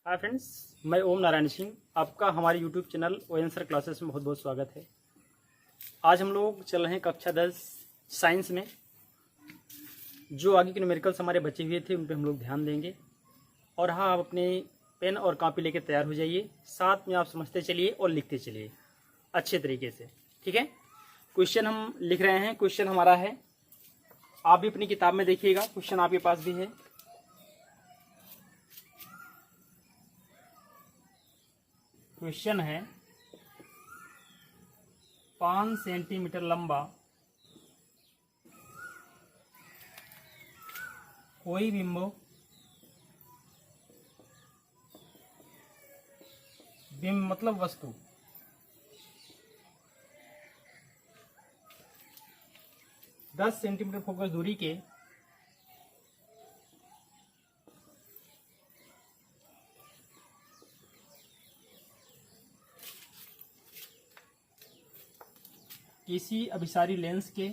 Hi friends, मैं ओम नारायण सिंह। आपका हमारे YouTube channel on sir classes में बहुत बहुत स्वागत है। आज हम लोग चल रहे हैं कक्षा 10 साइंस में। जो आगे के न्यूमेरिकल्स हमारे बचे हुए थे उन पे हम लोग ध्यान देंगे। और हाँ, आप अपने पेन और कॉपी लेके तैयार हो जाइए। साथ में आप समझते चलिए और लिखते चलिए अच्छे तरीके से, ठीक है। क्वेश्चन हम लिख रहे हैं। क्वेश्चन हमारा है, आप भी अपनी किताब में देखिएगा, क्वेश्चन आपके पास भी है। क्वेश्चन है 5 सेंटीमीटर लंबा कोई बिंब मतलब वस्तु दस सेंटीमीटर फोकस दूरी के किसी अभिसारी लेंस के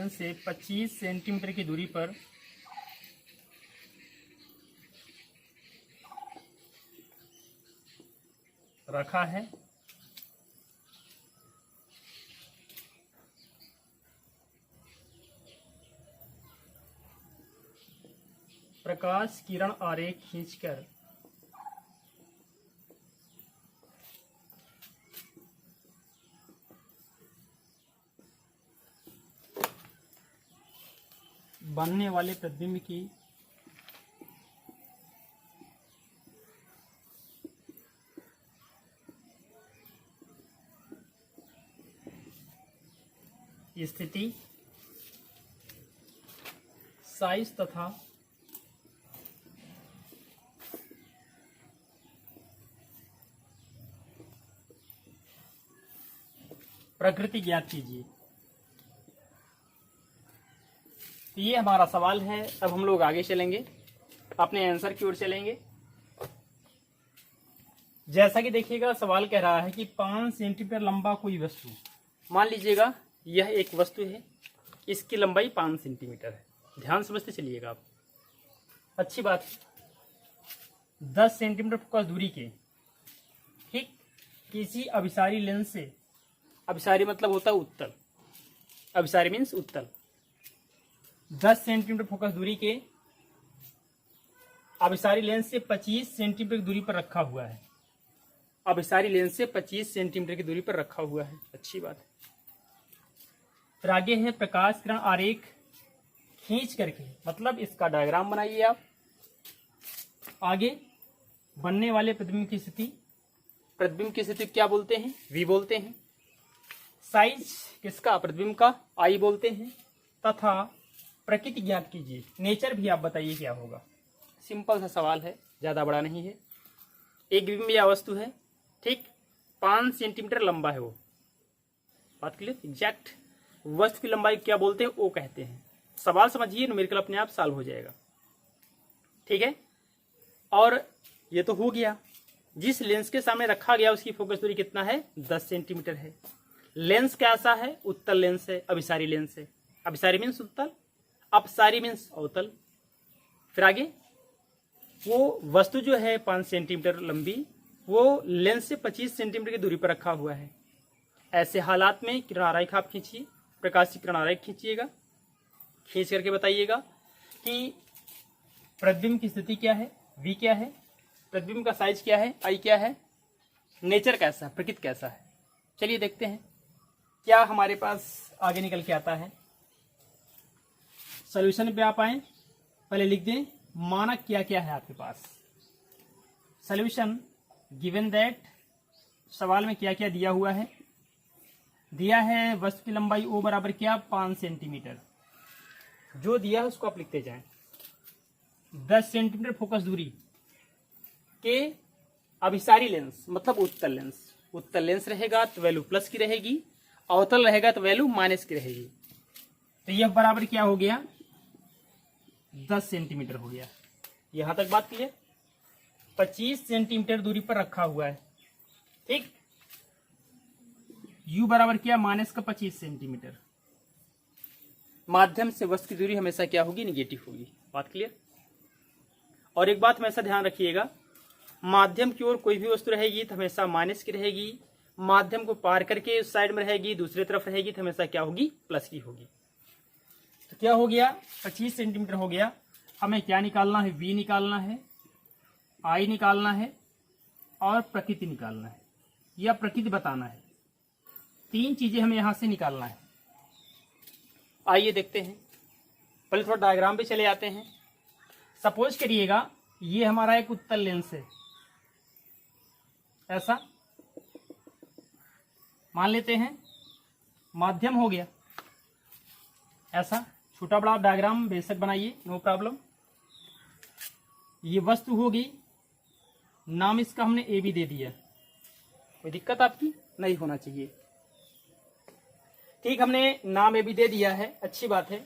से 25 सेंटीमीटर की दूरी पर रखा है। प्रकाश किरण आरेख खींचकर बनने वाले प्रतिबिंब की स्थिति, साइज तथा प्रकृति ज्ञात कीजिए। ये हमारा सवाल है। अब हम लोग आगे चलेंगे, अपने आंसर की ओर चलेंगे। जैसा कि देखिएगा, सवाल कह रहा है कि 5 सेंटीमीटर लंबा कोई वस्तु, मान लीजिएगा यह एक वस्तु है, इसकी लंबाई 5 सेंटीमीटर है। ध्यान समझते चलिएगा आप, अच्छी बात है। 10 सेंटीमीटर फोकस दूरी के, ठीक, किसी अभिसारी लेंस से, अभिसारी मतलब होता है उत्तल, अभिसारी मीन्स उत्तल, 10 सेंटीमीटर फोकस दूरी के अभिसारी लेंस से 25 सेंटीमीटर की दूरी पर रखा हुआ है। अभिसारी लेंस से 25 सेंटीमीटर की दूरी पर रखा हुआ है, अच्छी बात है। फिर आगे है प्रकाश किरण आरेख खींच करके, मतलब इसका डायग्राम बनाइए आप। आगे बनने वाले प्रतिबिंब की स्थिति, प्रतिबिंब की स्थिति क्या बोलते हैं? वी बोलते हैं। साइज किसका? प्रतिबिंब का, आई बोलते हैं। तथा प्रकृति ज्ञात कीजिए, नेचर भी आप बताइए क्या होगा। सिंपल सा सवाल है, ज्यादा बड़ा नहीं है। एक बिंब या वस्तु है, ठीक, 5 सेंटीमीटर लंबा है वो, बात क्लियर। एग्जैक्ट वस्तु की लंबाई क्या बोलते हैं? ओ कहते हैं। सवाल समझिए, न्यूमेरिकल अपने आप सॉल्व हो जाएगा, ठीक है। और ये तो हो गया, जिस लेंस के सामने रखा गया उसकी फोकस दूरी कितना है? 10 सेंटीमीटर है। लेंस कैसा है? उत्तल लेंस है, अभिसारी लेंस है। अभिसारी मीन्स उत्तल, अपसारी मीन्स अवतल। फिर आगे वो वस्तु जो है 5 सेंटीमीटर लंबी, वो लेंस से 25 सेंटीमीटर की दूरी पर रखा हुआ है। ऐसे हालात में किरण आरेख आप खींचिए, प्रकाश की किरण आरेख खींचिएगा, खींच करके बताइएगा कि प्रतिबिंब की स्थिति क्या है, वी क्या है, प्रतिबिंब का साइज क्या है, आई क्या है, नेचर कैसा है, प्रकृति कैसा है। चलिए देखते हैं क्या हमारे पास आगे निकल के आता है। सॉल्यूशन पे आप आए, पहले लिख दें मानक क्या क्या है आपके पास। सॉल्यूशन गिवन दैट, सवाल में क्या क्या दिया हुआ है। दिया है वस्तु की लंबाई ओ बराबर क्या? 5 सेंटीमीटर। जो दिया है उसको आप लिखते जाएं। 10 सेंटीमीटर फोकस दूरी के अभिसारी लेंस मतलब उत्तल लेंस, उत्तल लेंस रहेगा तो वैल्यू प्लस की रहेगी, अवतल रहेगा तो वैल्यू माइनस की रहेगी। तो यह बराबर क्या हो गया? 10 सेंटीमीटर हो गया। यहां तक बात क्लियर। 25 सेंटीमीटर दूरी पर रखा हुआ है। ठीक। u बराबर क्या, माइनस का 25 सेंटीमीटर। माध्यम से वस्तु की दूरी हमेशा क्या होगी, निगेटिव होगी। बात क्लियर। और एक बात हमेशा ध्यान रखिएगा, माध्यम की ओर कोई भी वस्तु रहेगी तो हमेशा माइनस की रहेगी, माध्यम को पार करके उस साइड में रहेगी, दूसरी तरफ रहेगी तो हमेशा क्या होगी, प्लस की होगी। तो क्या हो गया, 25 सेंटीमीटर हो गया। हमें क्या निकालना है, v निकालना है, I निकालना है और प्रकृति निकालना है या प्रकृति बताना है। 3 चीजें हमें यहां से निकालना है। आइए देखते हैं, पहले थोड़ा डायग्राम पे चले जाते हैं। सपोज करिएगा ये हमारा एक उत्तल लेंस है, ऐसा मान लेते हैं, माध्यम हो गया ऐसा। छोटा बड़ा आप डायग्राम बेशक बनाइए, नो प्रॉब्लम। ये वस्तु होगी, नाम इसका हमने ए बी दे दिया, कोई दिक्कत आपकी नहीं होना चाहिए। ठीक, हमने नाम ए बी दे दिया है, अच्छी बात है।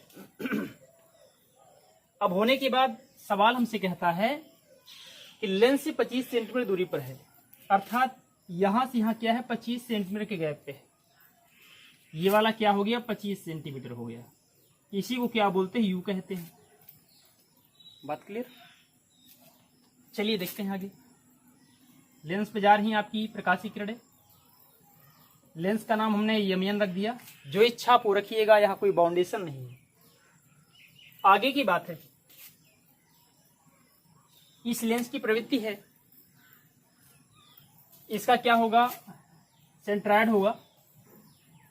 अब होने के बाद सवाल हमसे कहता है कि लेंस से 25 सेंटीमीटर दूरी पर है, अर्थात यहां से यहां क्या है, 25 सेंटीमीटर के गैप पे है। ये वाला क्या हो गया, 25 सेंटीमीटर हो गया। इसी को क्या बोलते हैं, यू कहते हैं। बात क्लियर। चलिए देखते हैं आगे। लेंस पे जा रही हैं आपकी प्रकाशीय किरणें। लेंस का नाम हमने यमयन रख दिया, जो इच्छा आप वो रखिएगा, यहाँ कोई बाउंडेशन नहीं है। आगे की बात है, इस लेंस की प्रवृत्ति है, इसका क्या होगा, सेंट्रायड होगा।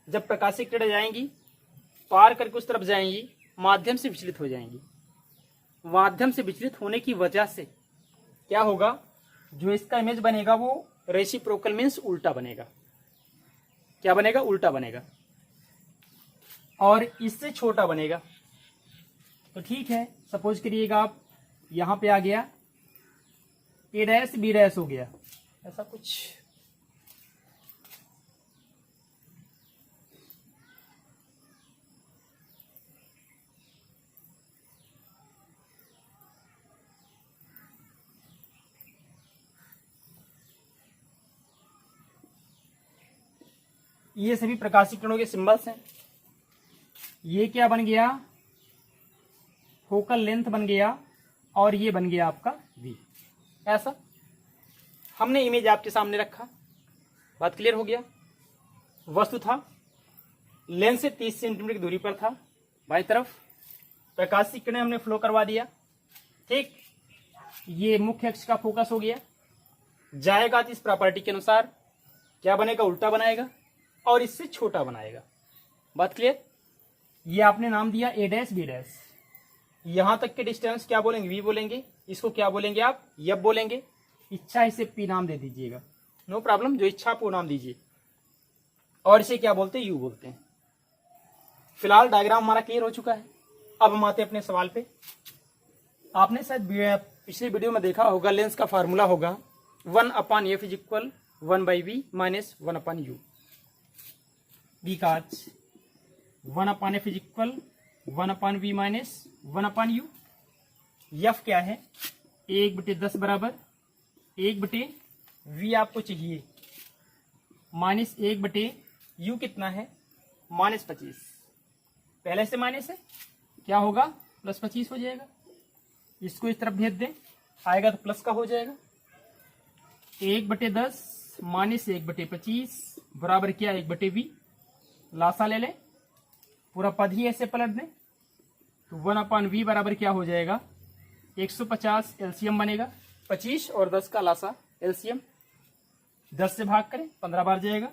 जब प्रकाशीय किरणें जाएंगी, पार करके उस तरफ जाएंगी, माध्यम से विचलित हो जाएंगी। माध्यम से विचलित होने की वजह से क्या होगा, जो इसका इमेज बनेगा वो रेसिप्रोकल मीन्स उल्टा बनेगा। क्या बनेगा, उल्टा बनेगा, और इससे छोटा बनेगा। तो ठीक है, सपोज करिएगा आप यहां पे आ गया, ए डैश बी डैश हो गया, ऐसा कुछ। ये सभी प्रकाशीय किरणों के सिंबल्स हैं। ये क्या बन गया, फोकल लेंथ बन गया, और ये बन गया आपका v। ऐसा हमने इमेज आपके सामने रखा, बात क्लियर हो गया। वस्तु था, लेंस से 30 सेंटीमीटर की दूरी पर था, बाईं तरफ प्रकाशीय किरणें हमने फ्लो करवा दिया। ठीक, ये मुख्य अक्ष का फोकस हो गया, जाएगा तो इस प्रॉपर्टी के अनुसार क्या बनेगा, उल्टा बनाएगा और इससे छोटा बनाएगा। बात क्लियर। ये आपने नाम दिया ए डैश बी डैश। यहां तक के डिस्टेंस क्या बोलेंगे, वी बोलेंगे। इसको क्या बोलेंगे आप, यब बोलेंगे। इच्छा इसे पी नाम दे दीजिएगा, नो प्रॉब्लम, जो इच्छा आप वो नाम दीजिए। और इसे क्या बोलते हैं, यू बोलते हैं। फिलहाल डायग्राम हमारा क्लियर हो चुका है। अब हम आते हैं अपने सवाल पे। आपने शायद पिछले वीडियो में देखा होगा, लेंस का फार्मूला होगा 1/f = 1/v - 1/u। v का 1/f = 1/v - 1/u। f क्या है, 1/10 बराबर 1/v आपको चाहिए, माइनस 1/u कितना है, -25। पहले से माइनस है, क्या होगा, +25 हो जाएगा। इसको इस तरफ भेज दें, आएगा तो प्लस का हो जाएगा। 1/10 - 1/25 बराबर क्या, 1/v। लासा ले लें, पूरा पद ही ऐसे पलट दें, तो 1/v बराबर क्या हो जाएगा, 150। एलसीएम बनेगा 25 और 10 का लासा एलसीएम। 10 से भाग करें, 15 बार जाएगा,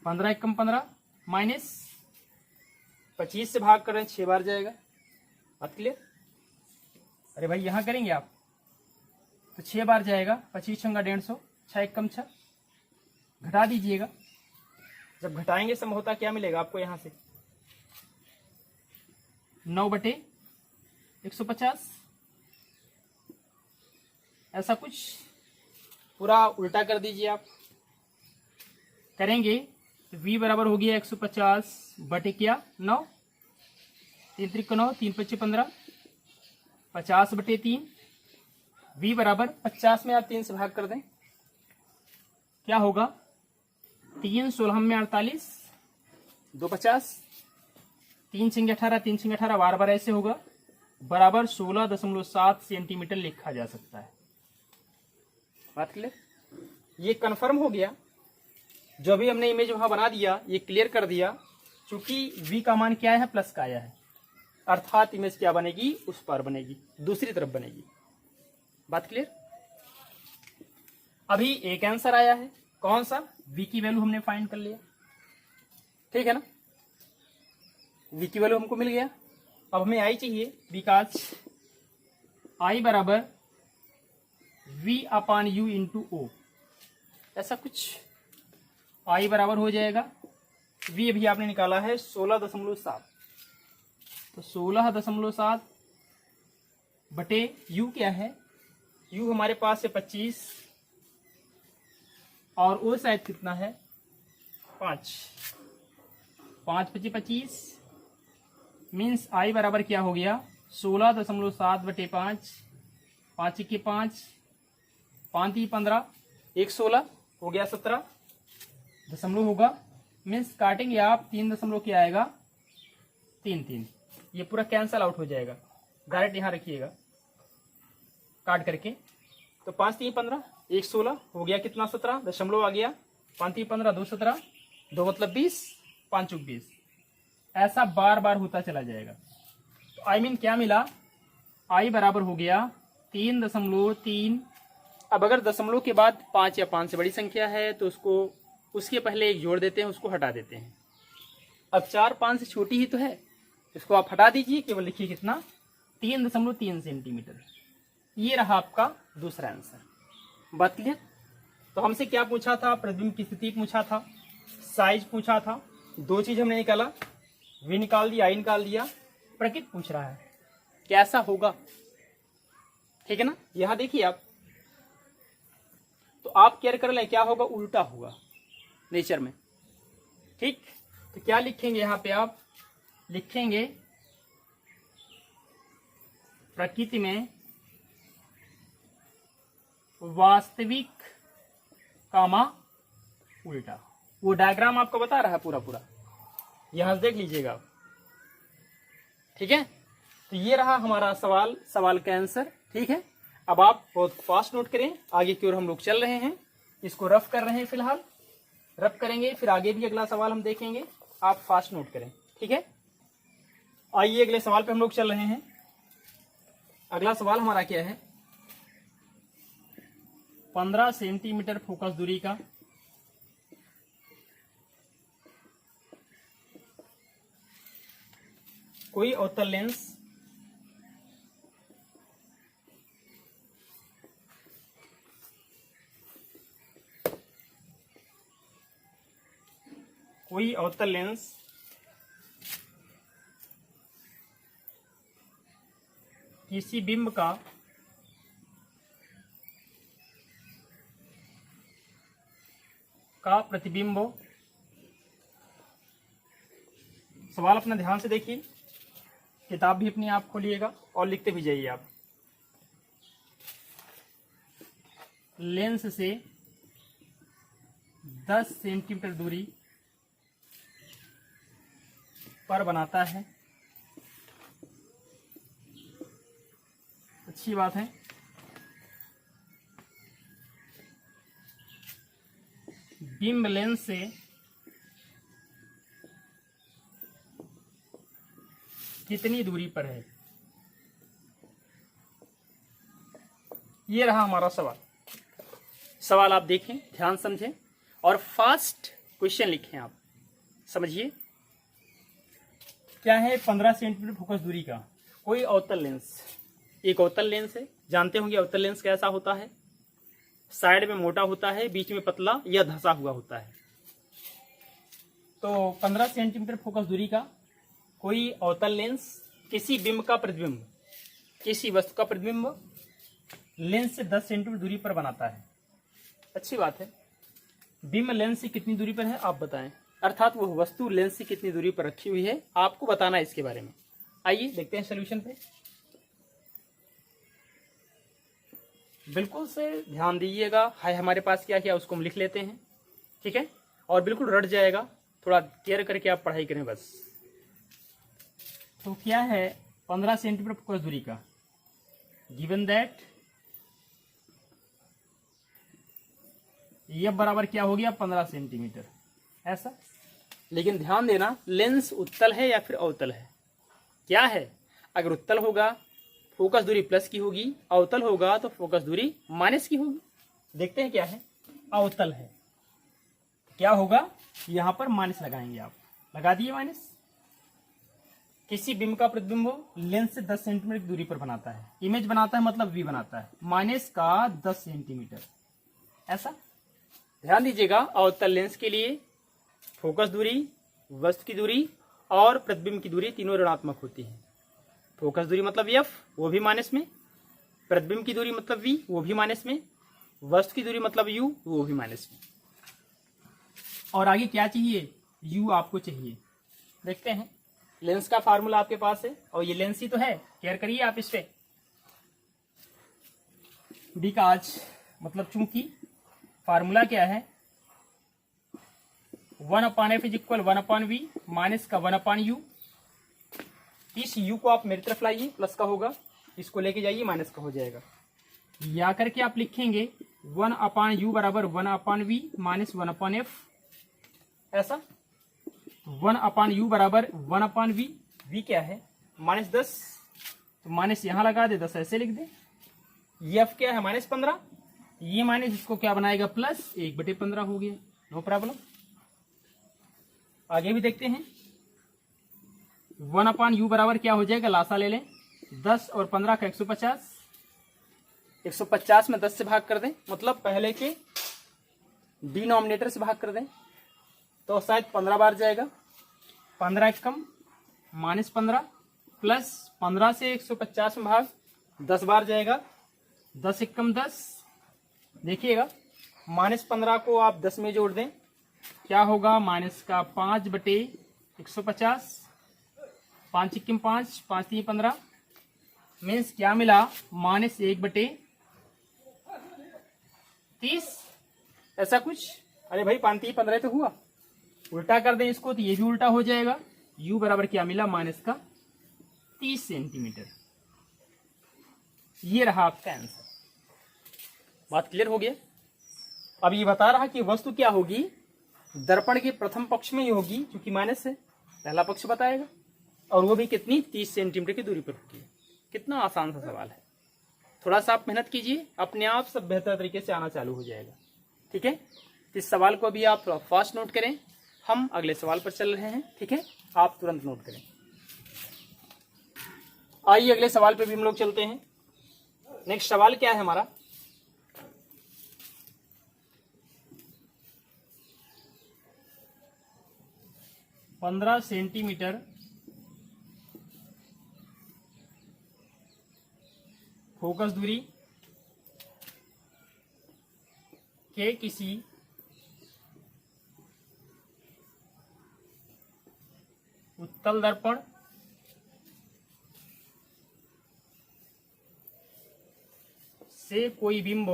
15 × 15 माइनस 25 से भाग करें, 6 बार जाएगा। बात क्लियर। अरे भाई यहां करेंगे आप तो 6 बार जाएगा, 25 × 150, 6 × 6 घटा दीजिएगा। जब घटाएंगे समहोता क्या मिलेगा आपको, यहां से 9/150, ऐसा कुछ। पूरा उल्टा कर दीजिए आप, करेंगे तो v बराबर हो गया 150 बटे क्या, 9, 3 × 9, 3 × 5 = 15, 50/3। v बराबर 50 में आप 3 से भाग कर दें, क्या होगा, 3 16 में 48, 2 50, 3 6 18, 3 6 18, बार बार ऐसे होगा, बराबर 16.7 सेंटीमीटर लिखा जा सकता है। बात क्लियर? ये कंफर्म हो गया। जो भी हमने इमेज वहां बना दिया, ये क्लियर कर दिया। चूंकि v का मान क्या है, प्लस का आया है, अर्थात इमेज क्या बनेगी, उस पार बनेगी, दूसरी तरफ बनेगी। बात क्लियर? अभी एक आंसर आया है, कौन सा? v की वैल्यू हमने फाइंड कर लिया, ठीक है ना। v की वैल्यू हमको मिल गया। अब हमें i चाहिए, बिकॉज i बराबर v upon u into O, ऐसा कुछ i बराबर हो जाएगा। v अभी आपने निकाला है 16.7, तो 16.7 बटे u क्या है, u हमारे पास है 25 और o शायद कितना है 5, 5 25 25, मीन्स i बराबर क्या हो गया 16.7 बटे 5, 5 के 5, 5 ही 15, 1 16 हो गया 17 दशमलव होगा, मीन्स काटेंगे आप 3 दशमलव क्या आएगा 3 3, ये पूरा कैंसल आउट हो जाएगा। डायरेक्ट यहाँ रखिएगा काट करके, तो 5 3 15, 1 16 हो गया कितना 17, दशमलव आ गया, 5 3 15, 2 17, 2 मतलब 20, 5 चौक 20, ऐसा बार बार होता चला जाएगा। तो आई मीन क्या मिला, आई बराबर हो गया 3.3। अब अगर दशमलव के बाद 5 या 5 से बड़ी संख्या है तो उसको उसके पहले एक जोड़ देते हैं, उसको हटा देते हैं। अब 4 5 से छोटी ही तो है, इसको आप हटा दीजिए, केवल लिखिए कितना 3.3 सेंटीमीटर। ये रहा आपका दूसरा आंसर। बात क्लियर? तो हमसे क्या पूछा था, प्रतिबिंब की स्थिति पूछा था, साइज पूछा था, दो चीज हमने निकाला, वी निकाल दिया, आई निकाल दिया, प्रकृति पूछ रहा है कैसा होगा, ठीक है ना। यहां देखिए आप, तो आप केयर कर लें क्या होगा, उल्टा होगा नेचर में, ठीक। तो क्या लिखेंगे यहां पे, आप लिखेंगे प्रकृति में वास्तविक कामा उल्टा। वो डायग्राम आपको बता रहा है पूरा पूरा, यहां देख लीजिएगा आप, ठीक है। तो ये रहा हमारा सवाल का आंसर, ठीक है। अब आप बहुत फास्ट नोट करें, आगे की ओर हम लोग चल रहे हैं, इसको रफ कर रहे हैं, फिलहाल रफ करेंगे, फिर आगे भी अगला सवाल हम देखेंगे, आप फास्ट नोट करें, ठीक है। आइए अगले सवाल पे हम लोग चल रहे हैं। अगला सवाल हमारा क्या है, 15 सेंटीमीटर फोकस दूरी का कोई अवतल लेंस किसी बिंब का प्रतिबिंब, सवाल अपना ध्यान से देखिए, किताब भी अपनी आप खोलिएगा और लिखते भी जाइए आप। लेंस से 10 सेंटीमीटर दूरी पर बनाता है, अच्छी बात है। बिंब लेंस से कितनी दूरी पर है, ये रहा हमारा सवाल आप देखें, ध्यान समझें और फास्ट क्वेश्चन लिखें, आप समझिए क्या है। 15 सेंटीमीटर फोकस दूरी का कोई अवतल लेंस, एक अवतल लेंस है, जानते होंगे अवतल लेंस कैसा होता है, साइड में मोटा होता है, बीच में पतला या धंसा हुआ होता है। तो 15 सेंटीमीटर फोकस दूरी का कोई अवतल लेंस किसी बिंब का प्रतिबिंब, किसी वस्तु का प्रतिबिंब लेंस से 10 सेंटीमीटर दूरी पर बनाता है, अच्छी बात है। बिंब लेंस से कितनी दूरी पर है आप बताएं, अर्थात वो वस्तु लेंस से कितनी दूरी पर रखी हुई है, आपको बताना है इसके बारे में। आइए देखते हैं सॉल्यूशन पे, बिल्कुल से ध्यान दीजिएगा। हाय हमारे पास क्या किया उसको हम लिख लेते हैं, ठीक है। और बिल्कुल रट जाएगा, थोड़ा केयर करके आप पढ़ाई करें बस। तो क्या है 15 सेंटीमीटर फोकस दूरी का, गिवन दैट ये बराबर क्या हो गया 15 सेंटीमीटर ऐसा। लेकिन ध्यान देना लेंस उत्तल है या फिर अवतल है। क्या है, अगर उत्तल होगा फोकस दूरी प्लस की होगी, अवतल होगा तो फोकस दूरी माइनस की होगी। देखते हैं क्या है, अवतल है क्या होगा, यहां पर माइनस लगाएंगे, आप लगा दिए माइनस। किसी बिंब का प्रतिबिंब लेंस से 10 सेंटीमीटर की दूरी पर बनाता है, इमेज बनाता है मतलब वी बनाता है, माइनस का 10 सेंटीमीटर ऐसा। ध्यान दीजिएगा अवतल लेंस के लिए फोकस दूरी, वस्तु की दूरी और प्रतिबिंब की दूरी तीनों ऋणात्मक होती है। फोकस दूरी मतलब एफ, वो भी माइनस में, प्रतिबिंब की दूरी मतलब वी, वो भी माइनस में, वस्तु की दूरी मतलब यू, वो भी माइनस में। और आगे क्या चाहिए, यू आपको चाहिए। देखते हैं, लेंस का फार्मूला आपके पास है और ये लेंस ही तो है, केयर करिए आप इस पे। बिकॉज मतलब चूंकि फार्मूला क्या है 1/f is equal 1/v minus का 1/u। इस u को आप मेरी तरफ लाइए, प्लस का होगा, इसको लेके जाइए माइनस का हो जाएगा। या करके आप लिखेंगे 1/u बराबर 1/v माइनस 1/f ऐसा। 1/u बराबर 1/v, v क्या है -10, तो माइनस यहां लगा दे, 10 ऐसे लिख दे। ये f क्या है -15, ये माइनस इसको क्या बनाएगा प्लस 1/15 हो गया, नो प्रॉब्लम। आगे भी देखते हैं 1/u बराबर क्या हो जाएगा, लासा ले लें, 10 और 15 का 150, 150 में 10 से भाग कर दें, मतलब पहले के डिनोमिनेटर से भाग कर दें तो शायद 15 बार जाएगा, 15 कम -15 प्लस 15 से 150 में भाग 10 बार जाएगा, 10 कम 10। देखिएगा -15 को आप 10 में जोड़ दें, क्या होगा माइनस का 5/150, 5 1 5, 5 3 15, मीन्स क्या मिला -1/30 ऐसा कुछ। अरे भाई 5 3 15 तो हुआ, उल्टा कर दें इसको तो ये भी उल्टा हो जाएगा। u बराबर क्या मिला माइनस का 30 सेंटीमीटर। ये रहा आपका आंसर। बात क्लियर हो गया। अब ये बता रहा कि वस्तु क्या होगी, दर्पण के प्रथम पक्ष में ही होगी, क्योंकि माइनस है, पहला पक्ष बताएगा, और वो भी कितनी 30 सेंटीमीटर की दूरी पर होगी। कितना आसान सा सवाल है, थोड़ा सा आप मेहनत कीजिए, अपने आप सब बेहतर तरीके से आना चालू हो जाएगा। ठीक है, इस सवाल को अभी आप फास्ट नोट करें, हम अगले सवाल पर चल रहे हैं। ठीक है, आप तुरंत नोट करें। आइए अगले सवाल पे भी हम लोग चलते हैं। नेक्स्ट सवाल क्या है हमारा, पंद्रह सेंटीमीटर फोकस दूरी के किसी उत्तल दर्पण से कोई बिंब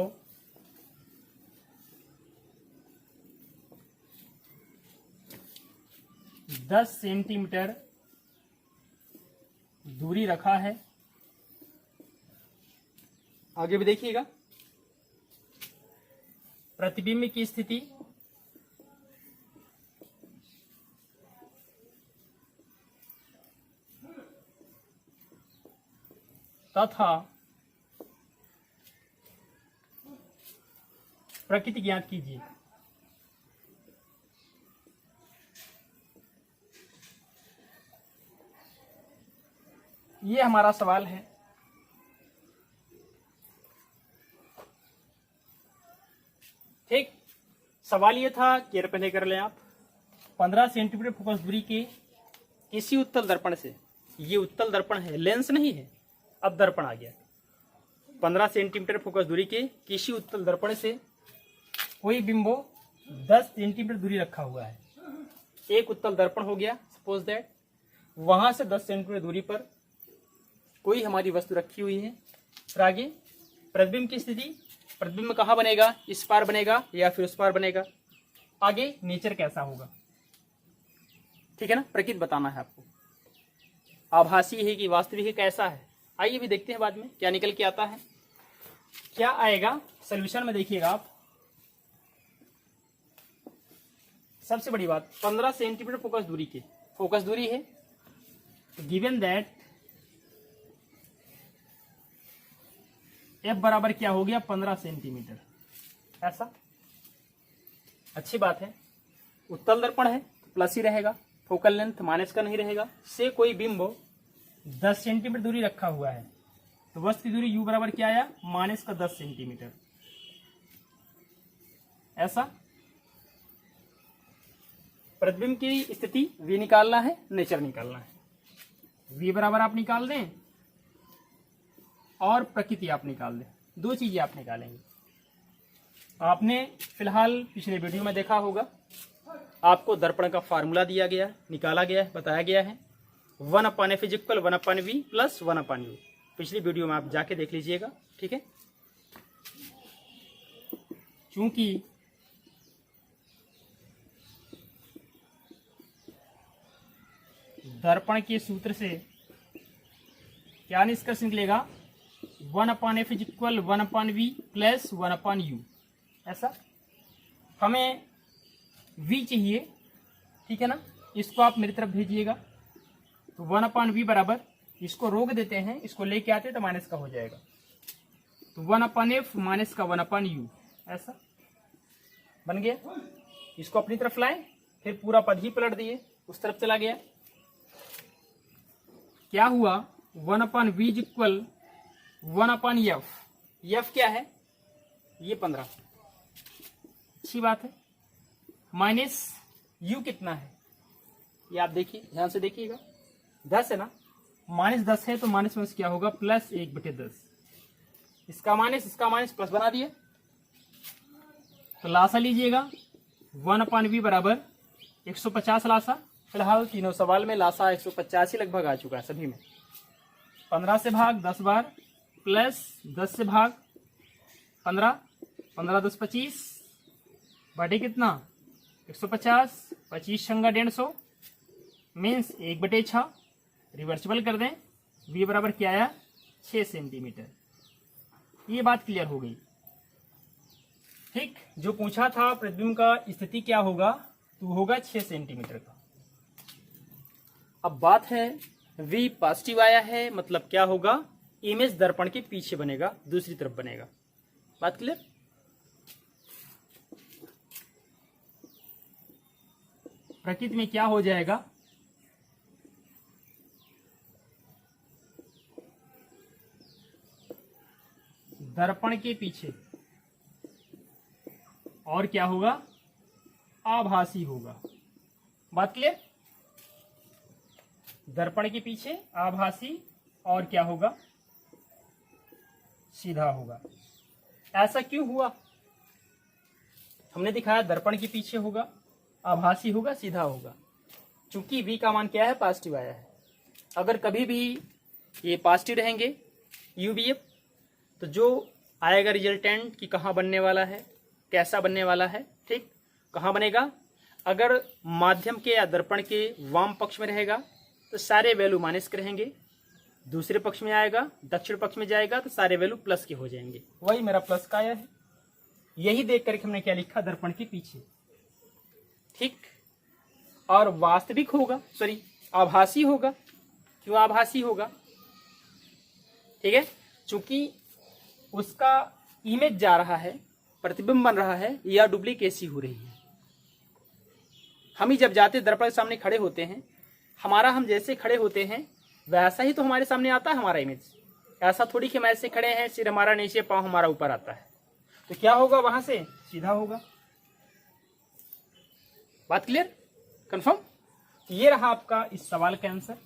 10 सेंटीमीटर दूरी रखा है। आगे भी देखिएगा, प्रतिबिंब की स्थिति तथा प्रकृति ज्ञात कीजिए। ये हमारा सवाल है। ठीक, सवाल ये था, केयर पहले कर लें आप। 15 सेंटीमीटर फोकस दूरी के किसी उत्तल दर्पण से, ये उत्तल दर्पण है, लेंस नहीं है, अब दर्पण आ गया। 15 सेंटीमीटर फोकस दूरी के किसी उत्तल दर्पण से कोई बिंबो 10 सेंटीमीटर दूरी रखा हुआ है। एक उत्तल दर्पण हो गया, सपोज दैट, वहां से 10 सेंटीमीटर दूरी पर कोई हमारी वस्तु रखी हुई है। फिर आगे प्रतिबिंब की स्थिति, प्रतिबिंब कहाँ बनेगा, इस पार बनेगा या फिर उस पार बनेगा। आगे नेचर कैसा होगा, ठीक है ना, प्रकृति बताना है आपको, आभासी है कि वास्तविक है, कैसा है। आइए भी देखते हैं बाद में क्या निकल के आता है। क्या आएगा सोल्यूशन में, देखिएगा आप। सबसे बड़ी बात 15 सेंटीमीटर फोकस दूरी के, फोकस दूरी है, गिवन दैट एफ बराबर क्या हो गया 15 सेंटीमीटर, ऐसा। अच्छी बात है, उत्तल दर्पण है तो प्लस ही रहेगा, फोकल लेंथ माइनस का नहीं रहेगा। से कोई बिंब 10 सेंटीमीटर दूरी रखा हुआ है तो वस्तु की दूरी यू बराबर क्या आया माइनस का 10 सेंटीमीटर, ऐसा। प्रतिबिंब की स्थिति वी निकालना है, नेचर निकालना है। वी बराबर आप निकाल दें और प्रकृति आप निकाल दें, दो चीजें आप निकालेंगे। आपने फिलहाल पिछले वीडियो में देखा होगा, आपको दर्पण का फार्मूला दिया गया है, निकाला गया है, बताया गया है 1/f = 1/v + 1/u। पिछली वीडियो में आप जाके देख लीजिएगा, ठीक है। चूंकि दर्पण के सूत्र से क्या निष्कर्ष निकलेगा 1/f = 1/v + 1/u, ऐसा। हमें v चाहिए, ठीक है ना, इसको आप मेरी तरफ भेजिएगा। तो 1/v बराबर, इसको रोक देते हैं, इसको लेके आते हैं तो माइनस का हो जाएगा। तो 1/f माइनस का 1/u, ऐसा बन गया। इसको अपनी तरफ लाए, फिर पूरा पद ही पलट दिए, उस तरफ चला गया। क्या हुआ 1/v = 1/f, f क्या है ये 15, अच्छी बात है। माइनस u कितना है ये आप देखिए, ध्यान से देखिएगा, 10 है ना, -10 है तो माइनस क्या होगा +1/10। इसका माइनस प्लस बना दिए। तो लासा लीजिएगा 1/v बराबर 150 लासा। फिलहाल तीनों सवाल में लासा 150 ही लगभग आ चुका है सभी में। 15 से भाग 10 बार प्लस 10 से भाग 15, 15 10 25 बटे कितना 150, 25 छंगा 150 मीन्स 1/6। रिवर्सिबल कर दें, v बराबर क्या आया 6 सेंटीमीटर। ये बात क्लियर हो गई, ठीक। जो पूछा था प्रतिबिंब का स्थिति क्या होगा, तो होगा 6 सेंटीमीटर का। अब बात है v पॉजिटिव आया है, मतलब क्या होगा, इमेज दर्पण के पीछे बनेगा, दूसरी तरफ बनेगा। बात क्लियर। प्रकृति में क्या हो जाएगा, दर्पण के पीछे और क्या होगा, आभासी होगा। बात क्लियर। दर्पण के पीछे आभासी और क्या होगा, सीधा होगा। ऐसा क्यों हुआ, हमने दिखाया दर्पण के पीछे होगा, आभासी होगा, सीधा होगा। चूंकि v का मान क्या है पॉजिटिव आया है। अगर कभी भी ये पॉजिटिव रहेंगे uvf, तो जो आएगा रिजल्टेंट कि कहाँ बनने वाला है, कैसा बनने वाला है, ठीक, कहाँ बनेगा। अगर माध्यम के या दर्पण के वाम पक्ष में रहेगा तो सारे वैल्यू माइनस के रहेंगे, दूसरे पक्ष में आएगा, दक्षिण पक्ष में जाएगा तो सारे वैल्यू प्लस के हो जाएंगे। वही मेरा प्लस का आया है, यही देख करके हमने क्या लिखा, दर्पण के पीछे, ठीक। और वास्तविक होगा, सॉरी आभासी होगा। क्यों आभासी होगा, ठीक है, चूंकि उसका इमेज जा रहा है, प्रतिबिंब बन रहा है या डुप्लीकेसी हो रही है। हम ही जब जाते दर्पण के सामने खड़े होते हैं, हमारा हम जैसे खड़े होते हैं वैसा ही तो हमारे सामने आता है हमारा इमेज। ऐसा थोड़ी कि हम ऐसे खड़े हैं, सिर हमारा नीचे, पांव हमारा ऊपर आता है, तो क्या होगा, वहां से सीधा होगा। बात क्लियर, कंफर्म। ये रहा आपका इस सवाल का आंसर,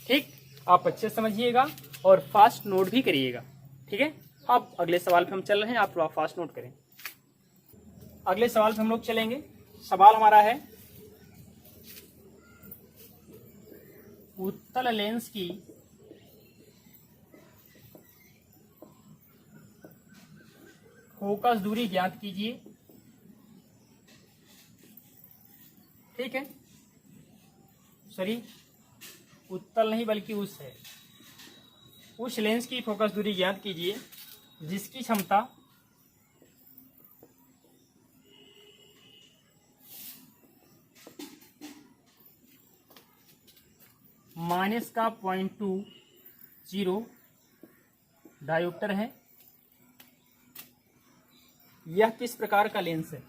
ठीक। आप अच्छे समझिएगा और फास्ट नोट भी करिएगा, ठीक है। अब अगले सवाल पे हम चल रहे हैं, आप थोड़ा फास्ट नोट करें। अगले सवाल पे हम लोग चलेंगे। सवाल हमारा है, उत्तल लेंस की फोकस दूरी ज्ञात कीजिए ठीक है, सॉरी उत्तल नहीं बल्कि उस है। उस लेंस की फोकस दूरी ज्ञात कीजिए जिसकी क्षमता -0.20 डायोप्टर है। यह किस प्रकार का लेंस है?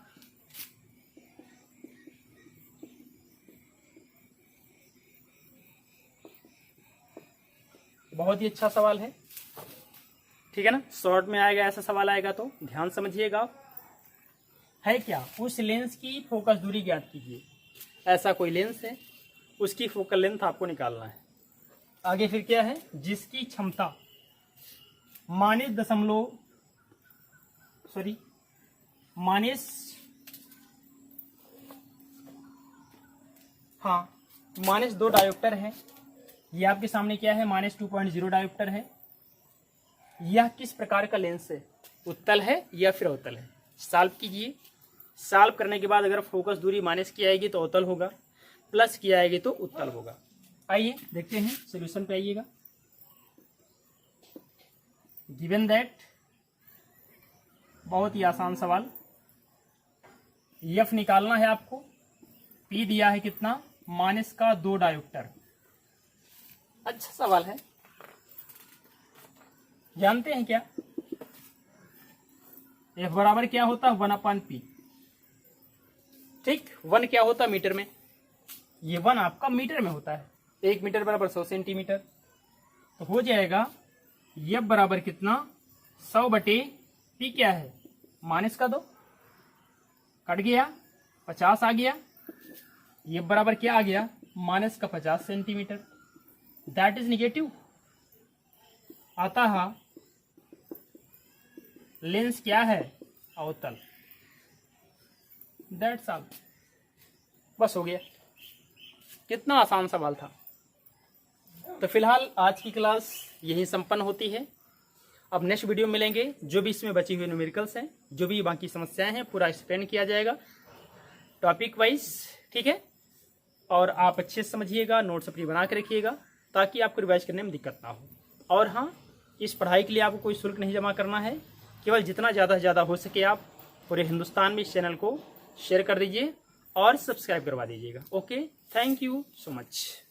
बहुत ही अच्छा सवाल है, ठीक है ना। शॉर्ट में आएगा, ऐसा सवाल आएगा तो ध्यान समझिएगा। है क्या? उस लेंस की फोकस दूरी ज्ञात कीजिए। ऐसा कोई लेंस है, उसकी फोकल लेंथ आपको निकालना है। आगे फिर क्या है? जिसकी क्षमता -2 डायोप्टर है। ये आपके सामने क्या है? -2.0 डायोप्टर है। यह किस प्रकार का लेंस है? उत्तल है या फिर अवतल है? सॉल्व कीजिए। सॉल्व करने के बाद अगर फोकस दूरी माइनस की आएगी तो अवतल होगा, प्लस की आएगी तो उत्तल होगा। आइए देखते हैं, सॉल्यूशन पे आइएगा। गिवन दैट, बहुत ही आसान सवाल, एफ निकालना है आपको। पी दिया है कितना? -2 डायोप्टर। अच्छा सवाल है, जानते हैं क्या एफ बराबर क्या होता है? 1/P। ठीक, 1 क्या होता है मीटर में? ये 1 आपका मीटर में होता है। 1 मीटर बराबर 100 सेंटीमीटर। तो हो जाएगा एफ बराबर कितना? 100/P क्या है? -2 कट गया, 50 आ गया। एफ बराबर क्या आ गया? -50 सेंटीमीटर। That is negative. अतः लेंस क्या है? अवतल। दैट्स ऑल, बस हो गया। कितना आसान सवाल था। तो फिलहाल आज की क्लास यहीं संपन्न होती है। अब नेक्स्ट वीडियो मिलेंगे। जो भी इसमें बची हुई न्यूमेरिकल्स हैं, जो भी बाकी समस्याएं हैं, पूरा एक्सप्लेन किया जाएगा टॉपिक वाइज, ठीक है। और आप अच्छे से समझिएगा, नोट्स अपनी बना के रखिएगा ताकि आपको रिवाइज करने में दिक्कत ना हो। और हाँ, इस पढ़ाई के लिए आपको कोई शुल्क नहीं जमा करना है। केवल जितना ज़्यादा से ज़्यादा हो सके आप पूरे हिंदुस्तान में इस चैनल को शेयर कर दीजिए और सब्सक्राइब करवा दीजिएगा। Okay, thank you so much.